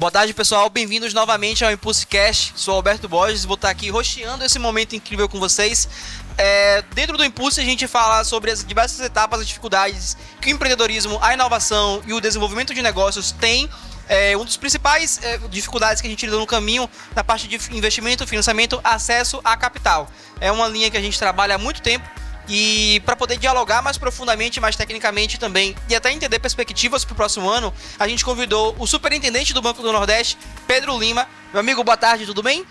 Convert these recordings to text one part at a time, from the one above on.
Boa tarde, pessoal. Bem-vindos novamente ao ImpulseCast. Sou Alberto Borges e vou estar aqui rosteando esse momento incrível com vocês. Dentro do Impulse, a gente fala sobre as diversas etapas e dificuldades que o empreendedorismo, a inovação e o desenvolvimento de negócios têm. Um dos principais dificuldades que a gente lida no caminho, na parte de investimento, financiamento, acesso a capital. É uma linha que a gente trabalha há muito tempo. E para poder dialogar mais profundamente, mais tecnicamente também, e até entender perspectivas para o próximo ano, a gente convidou o superintendente do Banco do Nordeste, Pedro Lima. Meu amigo, boa tarde, tudo bem?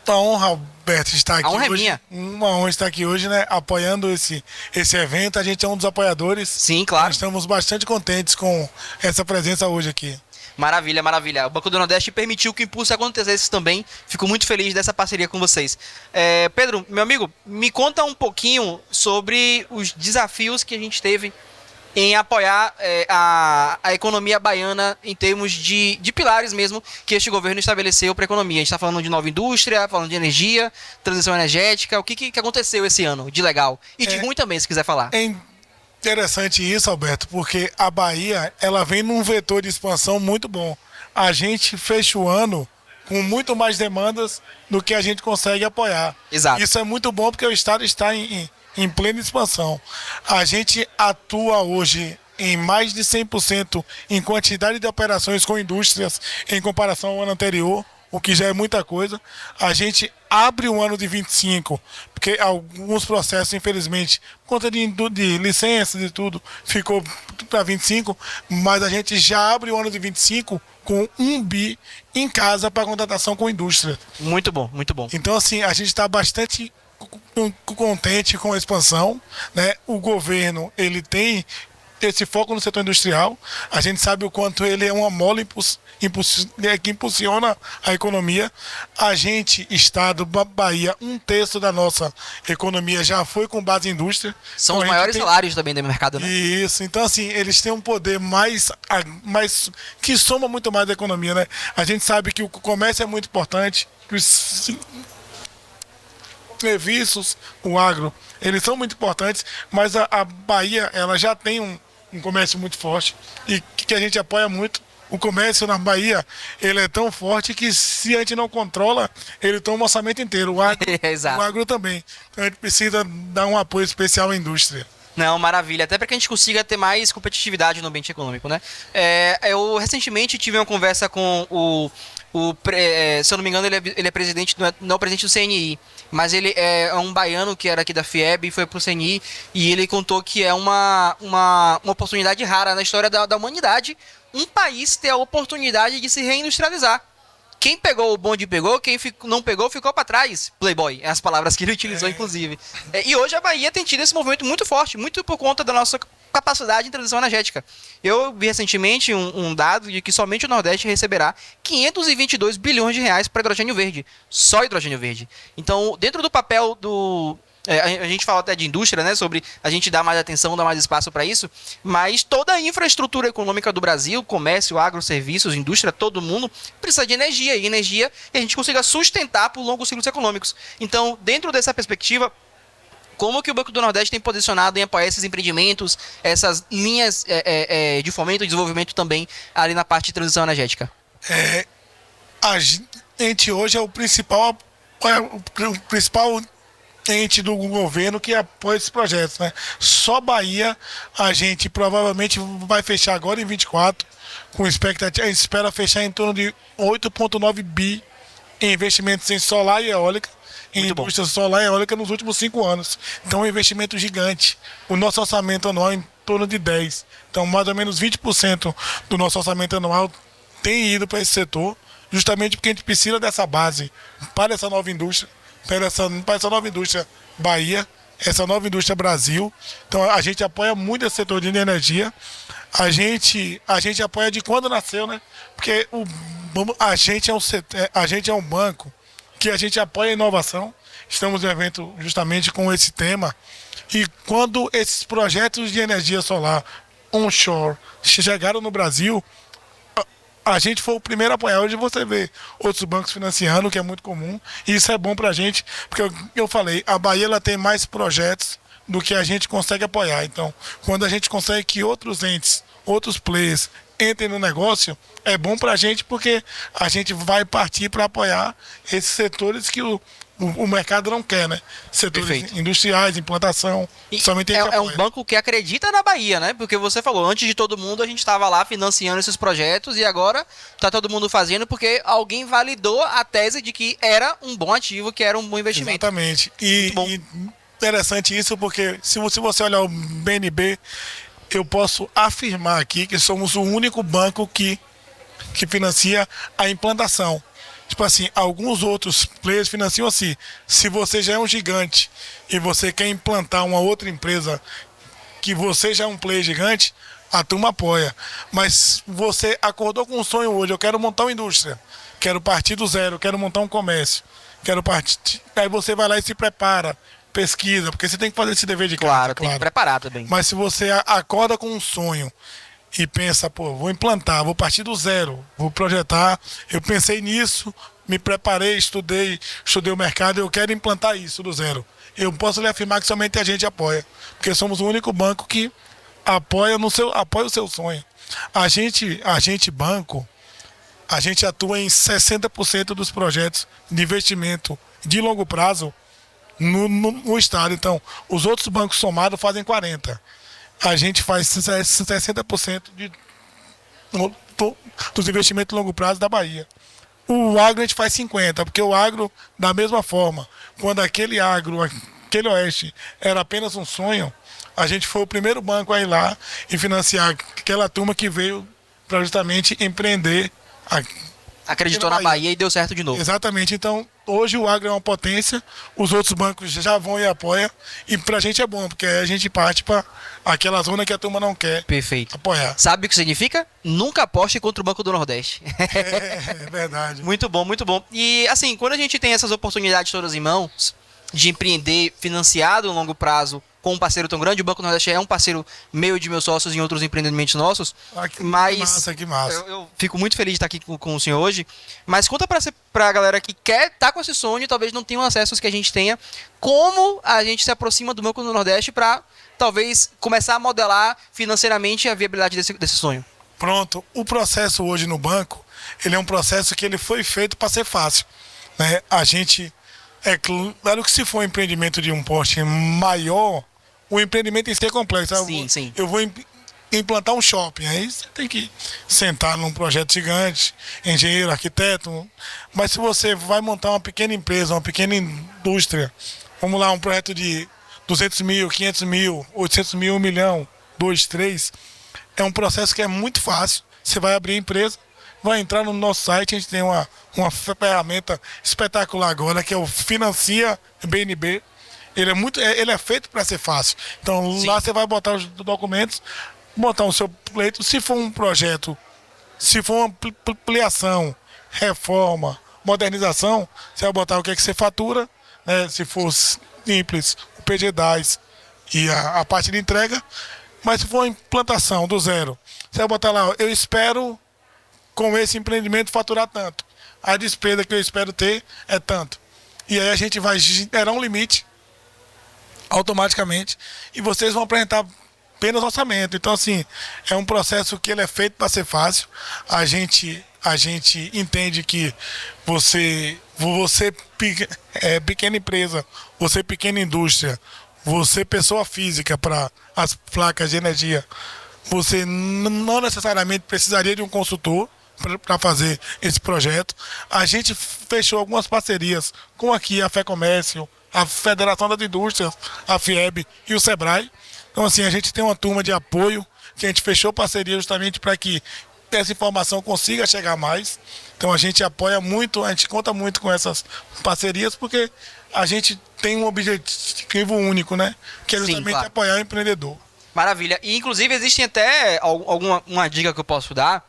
Uma honra, Alberto, estar aqui hoje. A honra hoje. É minha. Uma honra estar aqui hoje, né? Apoiando esse evento. A gente é um dos apoiadores. Sim, claro. Nós estamos bastante contentes com essa presença hoje aqui. Maravilha, maravilha. O Banco do Nordeste permitiu que o Impulse acontecesse também. Fico muito feliz dessa parceria com vocês. Pedro, meu amigo, me conta um pouquinho sobre os desafios que a gente teve em apoiar a economia baiana em termos de pilares mesmo que este governo estabeleceu para a economia. A gente está falando de nova indústria, falando de energia, transição energética. O que aconteceu esse ano de legal? E de ruim também, se quiser falar. Interessante isso, Alberto, porque a Bahia, ela vem num vetor de expansão muito bom. A gente fecha o ano com muito mais demandas do que a gente consegue apoiar. Exato. Isso é muito bom porque o Estado está em plena expansão. A gente atua hoje em mais de 100% em quantidade de operações com indústrias em comparação ao ano anterior, o que já é muita coisa. A gente abre o ano de 25, porque alguns processos, infelizmente, por conta de licenças e tudo, ficou para 25, mas a gente já abre o ano de 25 com 1 bi em casa para contratação com indústria. Muito bom, muito bom. Então, assim, a gente está bastante contente com a expansão, né? O governo, ele tem esse foco no setor industrial. A gente sabe o quanto ele é uma mola que impulsiona a economia. A gente, Estado, Bahia, 1/3 da nossa economia já foi com base em indústria. São os maiores salários também do mercado, né? Isso, então assim, eles têm um poder mais que soma muito mais da economia, né? A gente sabe que o comércio é muito importante, que os serviços, o agro, eles são muito importantes, mas a Bahia, ela já tem um comércio muito forte e que a gente apoia muito. O comércio na Bahia, ele é tão forte que se a gente não controla, ele toma o orçamento inteiro, o agro também. Então a gente precisa dar um apoio especial à indústria. Não, maravilha. Até para que a gente consiga ter mais competitividade no ambiente econômico, né? Eu recentemente tive uma conversa com se eu não me engano, ele é presidente, não é o presidente do CNI, mas ele é um baiano que era aqui da FIEB e foi pro CNI, e ele contou que é uma oportunidade rara na história da humanidade um país ter a oportunidade de se reindustrializar. Quem pegou o bonde pegou, quem não pegou ficou para trás. Playboy, é as palavras que ele utilizou, inclusive. E hoje a Bahia tem tido esse movimento muito forte, muito por conta da nossa capacidade em transição energética. Eu vi recentemente um dado de que somente o Nordeste receberá 522 bilhões de reais para hidrogênio verde. Só hidrogênio verde. Então, dentro do papel a gente fala até de indústria, né? Sobre a gente dar mais atenção, dar mais espaço para isso, mas toda a infraestrutura econômica do Brasil, comércio, agro, serviços, indústria, todo mundo precisa de energia, e energia que a gente consiga sustentar por longos ciclos econômicos. Então, dentro dessa perspectiva, como que o Banco do Nordeste tem posicionado em apoiar esses empreendimentos, essas linhas de fomento e desenvolvimento também ali na parte de transição energética? A gente hoje é o principal ente do governo que apoia esses projetos, né? Só Bahia a gente provavelmente vai fechar agora em 24, com expectativa, a gente espera fechar em torno de 8,9 bi em investimentos em solar e eólica, em indústria solar e eólica nos últimos 5 anos. Então é um investimento gigante. O nosso orçamento anual é em torno de 10. Então mais ou menos 20% do nosso orçamento anual tem ido para esse setor, justamente porque a gente precisa dessa base para essa nova indústria, para essa nova indústria Bahia, essa nova indústria Brasil. Então a gente apoia muito esse setor de energia. A gente apoia de quando nasceu, né? Porque a gente é um banco que a gente apoia a inovação. Estamos no evento justamente com esse tema. E quando esses projetos de energia solar onshore chegaram no Brasil, a gente foi o primeiro a apoiar. Hoje você vê outros bancos financiando, que é muito comum, e isso é bom pra gente, porque eu falei, a Bahia ela tem mais projetos do que a gente consegue apoiar. Então, quando a gente consegue que outros entes outros players entrem no negócio, é bom para a gente porque a gente vai partir para apoiar esses setores que o mercado não quer, né? Setores Perfeito. industriais, implantação, E somente a gente é um apoia. banco que acredita na Bahia, né? Porque você falou, antes de todo mundo, a gente estava lá financiando esses projetos e agora tá todo mundo fazendo porque alguém validou a tese de que era um bom ativo, que era um bom investimento. Exatamente. Muito bom. E interessante isso porque se você olhar o BNB, eu posso afirmar aqui que somos o único banco que financia a implantação. Tipo assim, alguns outros players financiam assim. Se você já é um gigante e você quer implantar uma outra empresa que você já é um player gigante, a turma apoia. Mas você acordou com um sonho hoje, eu quero montar uma indústria, quero partir do zero, quero montar um comércio, quero partir. Aí você vai lá e se prepara, pesquisa, porque você tem que fazer esse dever de casa. Claro, tem que preparar também. Mas se você acorda com um sonho e pensa, pô, vou implantar, vou partir do zero, vou projetar, eu pensei nisso, me preparei, estudei o mercado, eu quero implantar isso do zero. Eu posso lhe afirmar que somente a gente apoia, porque somos o único banco que apoia o seu sonho. A gente banco, a gente atua em 60% dos projetos de investimento de longo prazo no estado. Então, os outros bancos somados fazem 40%. A gente faz 60% dos investimentos de longo prazo da Bahia. O agro a gente faz 50%, porque o agro, da mesma forma, quando aquele oeste era apenas um sonho, a gente foi o primeiro banco a ir lá e financiar aquela turma que veio para justamente empreender Acreditou na Bahia e deu certo de novo. Exatamente. Então, hoje o agro é uma potência, os outros bancos já vão e apoiam, e pra gente é bom, porque aí a gente parte para aquela zona que a turma não quer Perfeito. apoiar. Sabe o que significa? Nunca aposte contra o Banco do Nordeste. É verdade. Muito bom, muito bom. E assim, quando a gente tem essas oportunidades todas em mãos, de empreender financiado no longo prazo com um parceiro tão grande, o Banco do Nordeste é um parceiro meu e de meus sócios em outros empreendimentos nossos, mas Que massa. eu fico muito feliz de estar aqui com o senhor hoje, mas conta pra galera que quer estar com esse sonho e talvez não tenha o acesso que a gente tenha, como a gente se aproxima do Banco do Nordeste para talvez começar a modelar financeiramente a viabilidade desse sonho. Pronto. O processo hoje no banco, ele é um processo que ele foi feito para ser fácil, né? A gente, é claro que se for um empreendimento de um porte maior, o empreendimento tem que ser complexo. Sim. Eu vou implantar um shopping, aí você tem que sentar num projeto gigante, engenheiro, arquiteto. Mas se você vai montar uma pequena empresa, uma pequena indústria, vamos lá, um projeto de 200 mil, 500 mil, 800 mil, 1 milhão, 2, 3, é um processo que é muito fácil. Você vai abrir a empresa, vai entrar no nosso site, a gente tem uma ferramenta espetacular agora, que é o Financia BNB. Ele é feito para ser fácil. Então, Sim. lá você vai botar os documentos, botar o seu pleito. Se for um projeto, se for uma ampliação, reforma, modernização, você vai botar o que é que você fatura, né? Se for simples, o PG10 e a parte de entrega. Mas se for implantação do zero, você vai botar lá, eu espero com esse empreendimento faturar tanto. A despesa que eu espero ter é tanto. E aí a gente vai gerar um limite automaticamente e vocês vão apresentar apenas orçamento. Então, assim, é um processo que ele é feito para ser fácil. A gente entende que você pequena empresa, você pequena indústria, você pessoa física para as placas de energia, você não necessariamente precisaria de um consultor para fazer esse projeto. A gente fechou algumas parcerias com aqui a FEComércio, a Federação das Indústrias, a FIEB e o SEBRAE. Então, assim, a gente tem uma turma de apoio que a gente fechou parceria justamente para que essa informação consiga chegar mais. Então, a gente apoia muito, a gente conta muito com essas parcerias, porque a gente tem um objetivo único, né? Que é justamente Sim, claro. apoiar o empreendedor. Maravilha. E, inclusive, existem até uma dica que eu posso dar.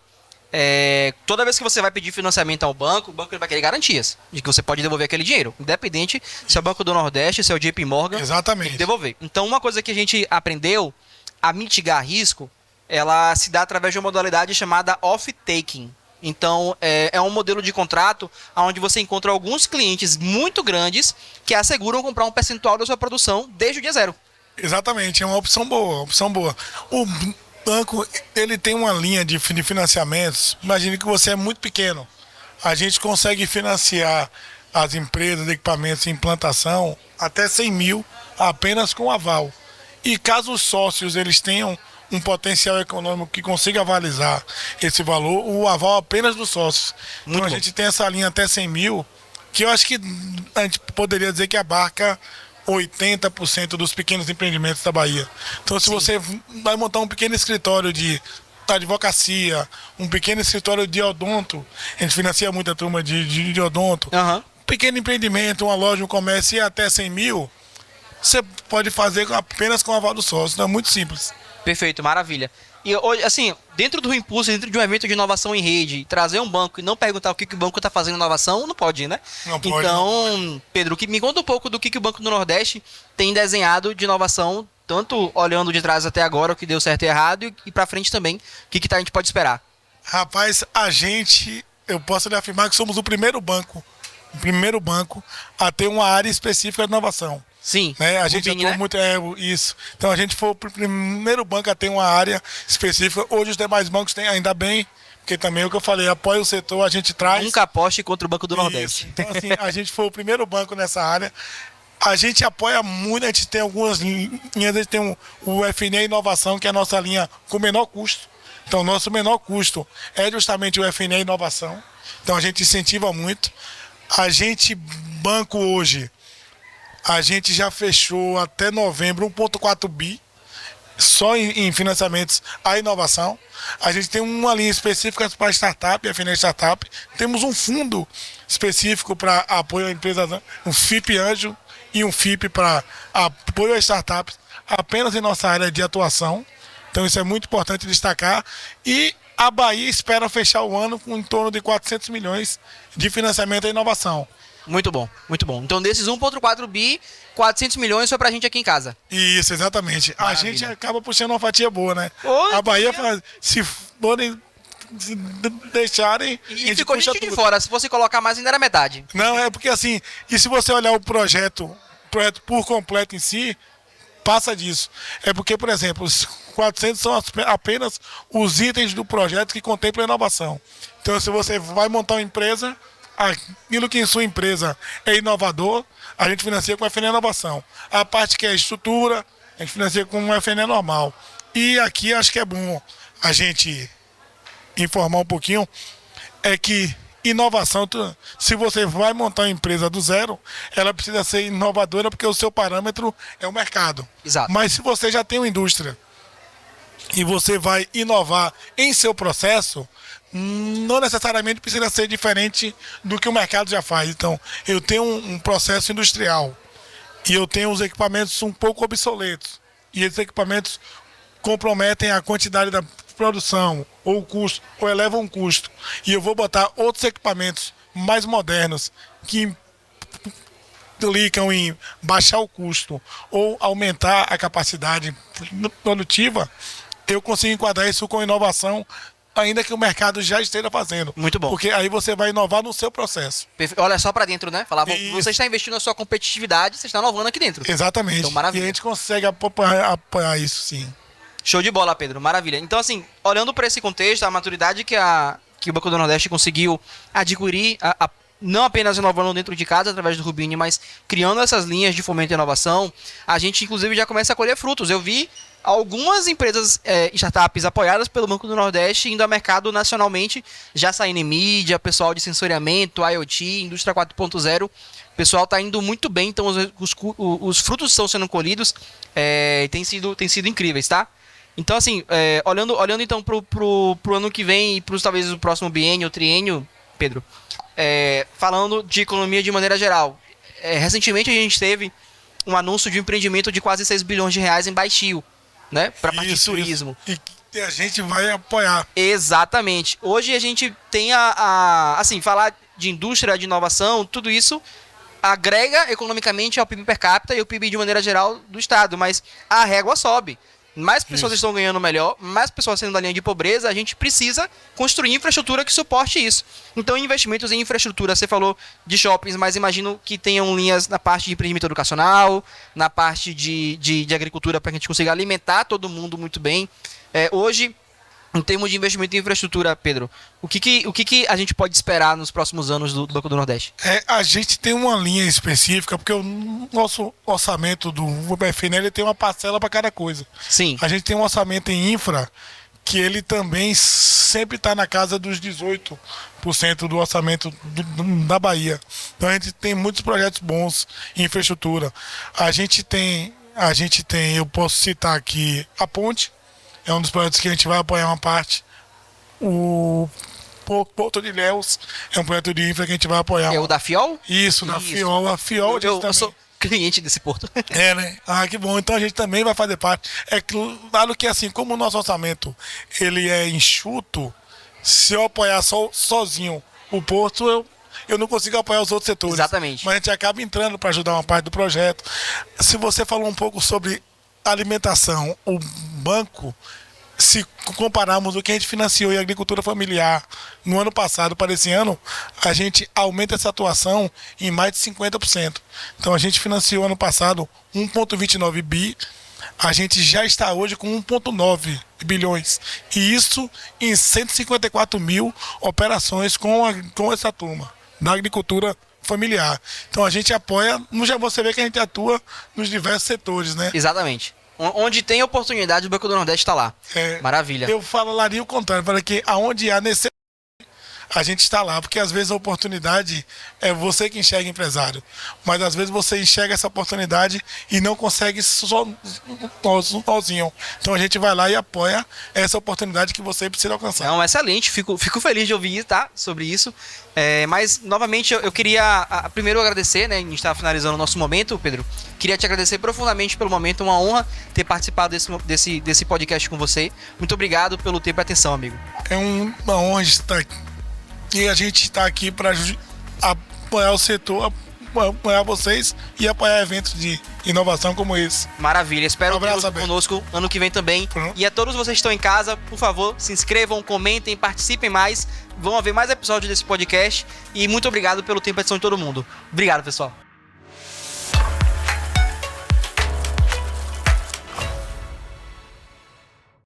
Toda vez que você vai pedir financiamento ao banco, o banco ele vai querer garantias de que você pode devolver aquele dinheiro, independente se é o Banco do Nordeste, se é o JP Morgan, Exatamente. tem que devolver. Então, uma coisa que a gente aprendeu a mitigar risco, ela se dá através de uma modalidade chamada off-taking. Então, é um modelo de contrato onde você encontra alguns clientes muito grandes que asseguram comprar um percentual da sua produção desde o dia zero. Exatamente, é uma opção boa, opção boa. banco, ele tem uma linha de financiamentos. Imagine que você é muito pequeno. A gente consegue financiar as empresas, equipamentos em implantação até 100 mil apenas com aval. E caso os sócios eles tenham um potencial econômico que consiga avalizar esse valor, o aval apenas dos sócios. Então a gente tem essa linha até 100 mil, que eu acho que a gente poderia dizer que abarca 80% dos pequenos empreendimentos da Bahia. Então se você vai montar um pequeno escritório de advocacia, um pequeno escritório de odonto, a gente financia muita turma de odonto, pequeno empreendimento, uma loja, um comércio e até 100 mil, você pode fazer apenas com o aval do sócio. Então é muito simples. Perfeito, maravilha. E hoje, assim, dentro do impulso, dentro de um evento de inovação em rede, trazer um banco e não perguntar o que o banco está fazendo inovação, não pode, né? Não pode. Então, Pedro, me conta um pouco do que o Banco do Nordeste tem desenhado de inovação, tanto olhando de trás até agora, o que deu certo e errado, e para frente também, o que a gente pode esperar. Rapaz, eu posso lhe afirmar que somos o primeiro banco a ter uma área específica de inovação. Sim, né? A gente Rubini, atua né? muito, isso. Então a gente foi o primeiro banco a ter uma área específica. Hoje os demais bancos têm, ainda bem, porque também é o que eu falei, apoia o setor, a gente traz. Nunca aposte contra o Banco do Nordeste. Então assim, a gente foi o primeiro banco nessa área. A gente apoia muito, a gente tem algumas linhas, a gente tem o FNE Inovação, que é a nossa linha com menor custo. Então, nosso menor custo é justamente o FNE Inovação. Então, a gente incentiva muito. A gente, banco hoje, a gente já fechou até novembro 1,4 bi só em financiamentos à inovação. A gente tem uma linha específica para startup, a FNE Startup. Temos um fundo específico para apoio à empresa, um FIP Anjo e um FIP para apoio a startups, apenas em nossa área de atuação. Então isso é muito importante destacar. E a Bahia espera fechar o ano com em torno de 400 milhões de financiamento à inovação. Muito bom, muito bom. Então desses 1,4 bi, 400 milhões foi pra gente aqui em casa. Isso, exatamente. Maravilha. A gente acaba puxando uma fatia boa, né? Oi, a Bahia, se forem se deixarem... E ficou gente de fora, se fosse colocar mais ainda era metade. Não, é porque assim, e se você olhar o projeto por completo em si, passa disso. É porque, por exemplo, os 400 são apenas os itens do projeto que contemplam a inovação. Então, se você vai montar uma empresa, aquilo que em sua empresa é inovador, a gente financia com FNE Inovação. A parte que é estrutura, a gente financia com um FNE normal. E aqui acho que é bom a gente informar um pouquinho, é que inovação, se você vai montar uma empresa do zero, ela precisa ser inovadora porque o seu parâmetro é o mercado. Exato. Mas se você já tem uma indústria e você vai inovar em seu processo, não necessariamente precisa ser diferente do que o mercado já faz. Então, eu tenho um processo industrial e eu tenho os equipamentos um pouco obsoletos. E esses equipamentos comprometem a quantidade da produção, ou o custo, ou elevam o custo. E eu vou botar outros equipamentos mais modernos que implicam em baixar o custo ou aumentar a capacidade produtiva, eu consigo enquadrar isso com inovação, ainda que o mercado já esteja fazendo. Muito bom. Porque aí você vai inovar no seu processo. Olha só pra dentro, né? Falar, Isso. você está investindo na sua competitividade, você está inovando aqui dentro. Exatamente. Então, maravilha. E a gente consegue apoiar isso, sim. Show de bola, Pedro. Maravilha. Então, assim, olhando para esse contexto, a maturidade que o Banco do Nordeste conseguiu adquirir, não apenas inovando dentro de casa através do Rubini, mas criando essas linhas de fomento e inovação, a gente, inclusive, já começa a colher frutos. Eu vi algumas empresas, startups apoiadas pelo Banco do Nordeste indo ao mercado nacionalmente, já saindo em mídia, pessoal de sensoriamento, IoT, indústria 4.0. O pessoal está indo muito bem, então os frutos estão sendo colhidos, tem sido incríveis, tá? Então, assim, olhando então pro ano que vem e talvez o próximo biênio, triênio, Pedro, falando de economia de maneira geral, recentemente a gente teve um anúncio de um empreendimento de quase 6 bilhões de reais em Baixio, né, para parte de turismo. E que a gente vai apoiar. Exatamente. Hoje a gente tem assim, falar de indústria, de inovação, tudo isso agrega economicamente ao PIB per capita e ao PIB de maneira geral do estado, mas a régua sobe. mais pessoas estão ganhando melhor, mais pessoas saindo da linha de pobreza, a gente precisa construir infraestrutura que suporte isso. Então, investimentos em infraestrutura, você falou de shoppings, mas imagino que tenham linhas na parte de empreendimento educacional, na parte de agricultura, para que a gente consiga alimentar todo mundo muito bem. Hoje, em termos de investimento em infraestrutura, Pedro, o que a gente pode esperar nos próximos anos do Banco do Nordeste? A gente tem uma linha específica, porque o nosso orçamento do BFN, ele tem uma parcela para cada coisa. Sim. A gente tem um orçamento em infra, que ele também sempre está na casa dos 18% do orçamento da Bahia. Então a gente tem muitos projetos bons em infraestrutura. A gente tem, eu posso citar aqui a ponte, é um dos projetos que a gente vai apoiar uma parte. O Porto de Ilhéus é um projeto de infra que a gente vai apoiar. É o da FIOL? Isso, da FIOL. A FIOL eu sou cliente desse porto. Né? Que bom. Então a gente também vai fazer parte. É claro que assim, como o nosso orçamento ele é enxuto, se eu apoiar sozinho o porto, eu não consigo apoiar os outros setores. Exatamente. Mas a gente acaba entrando para ajudar uma parte do projeto. Se você falou um pouco sobre alimentação, o banco, se compararmos o que a gente financiou em agricultura familiar no ano passado para esse ano, a gente aumenta essa atuação em mais de 50%. Então a gente financiou ano passado 1,29 bi, a gente já está hoje com 1,9 bilhões. E isso em 154 mil operações com essa turma da agricultura familiar. Então a gente apoia, já você vê que a gente atua nos diversos setores, né? Exatamente. Onde tem oportunidade, o Banco do Nordeste está lá. Maravilha. Eu falaria o contrário, para que aonde há necessidade, a gente está lá, porque às vezes a oportunidade é você que enxerga empresário, mas às vezes você enxerga essa oportunidade e não consegue sozinho. Então a gente vai lá e apoia essa oportunidade que você precisa alcançar. Não, excelente, fico feliz de ouvir, tá, sobre isso. Mas, novamente, eu queria primeiro agradecer, né, a gente está finalizando o nosso momento, Pedro. Queria te agradecer profundamente pelo momento, uma honra ter participado desse podcast com você. Muito obrigado pelo tempo e atenção, amigo. É uma honra estar aqui. E a gente está aqui para apoiar o setor, apoiar vocês e apoiar eventos de inovação como esse. Maravilha, espero tê-los conosco ano que vem também. E a todos vocês que estão em casa, por favor, se inscrevam, comentem, participem mais. Vão haver mais episódios desse podcast. E muito obrigado pelo tempo e atenção de todo mundo. Obrigado, pessoal.